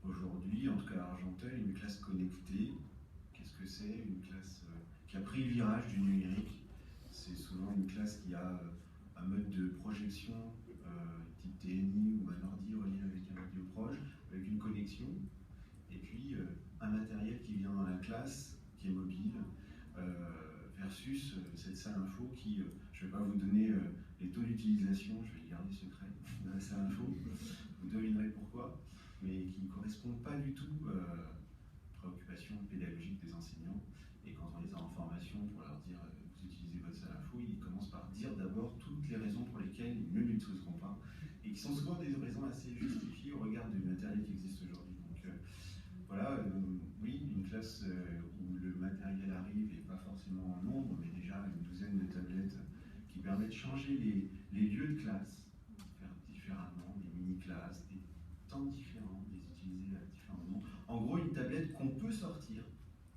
aujourd'hui, en tout cas à Argenteuil, une classe connectée, qu'est-ce que c'est? Une classe qui a pris le virage du numérique. C'est souvent une classe qui a un mode de projection type TNI ou un ordi relié avec un audio proche, avec une connexion, et puis un matériel qui vient dans la classe, qui est mobile, versus cette salle info qui, je ne vais pas vous donner les taux d'utilisation, je vais les garder secrets de la salle info, vous devinerez pourquoi, mais qui ne correspondent pas du tout aux préoccupations pédagogiques des enseignants. Et quand on les a en formation pour leur dire vous utilisez votre salle info, ils commencent par dire d'abord toutes les raisons pour lesquelles ils ne l'utiliseront pas, et qui sont souvent des raisons assez justifiées au regard du matériel qui existe aujourd'hui. Donc voilà, oui, une classe où le matériel arrive et pas forcément en nombre, mais déjà une douzaine de tablettes qui permettent de changer les lieux de classe, faire différemment, des mini-classes, des temps différents, les utiliser à différents moments. En gros, une tablette qu'on peut sortir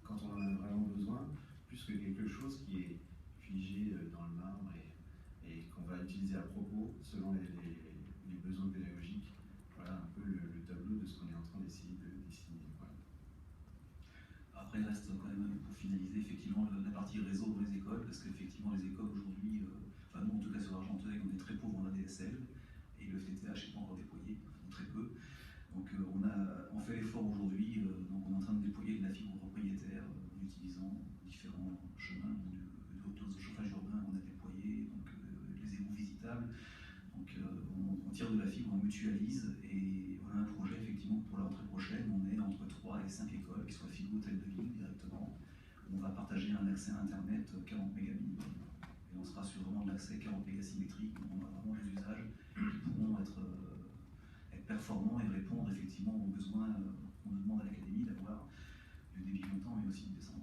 quand on en a vraiment besoin, plus que quelque chose qui est figé dans le marbre et qu'on va utiliser à propos selon les besoins pédagogiques. Voilà un peu le tableau de ce qu'on est en train d'essayer de dessiner. Voilà. Après, il reste quand même, pour finaliser, effectivement, la partie réseau dans les écoles, parce qu'effectivement, les écoles aujourd'hui, enfin nous en tout cas sur Argenteuil, on est très pauvres en ADSL, et le FTTH n'est pas encore déployé, très peu. Donc on fait l'effort aujourd'hui, donc on est en train de déployer de la fibre propriétaire en utilisant différents chemins de chauffage urbain qu'on a déployé, donc les égouts visitables. Donc on tire de la fibre, on mutualise, et on a un projet effectivement pour la rentrée prochaine, on est entre 3 et 5 écoles qui soient fibre hôtel de ville directement. On va partager un accès à internet 40 mégabits, et on sera sur vraiment de l'accès 40 mégas symétrique, donc on a vraiment des usages qui pourront être performants et répondre effectivement aux besoins qu'on nous demande à l'académie d'avoir du débit longtemps mais aussi du descendant.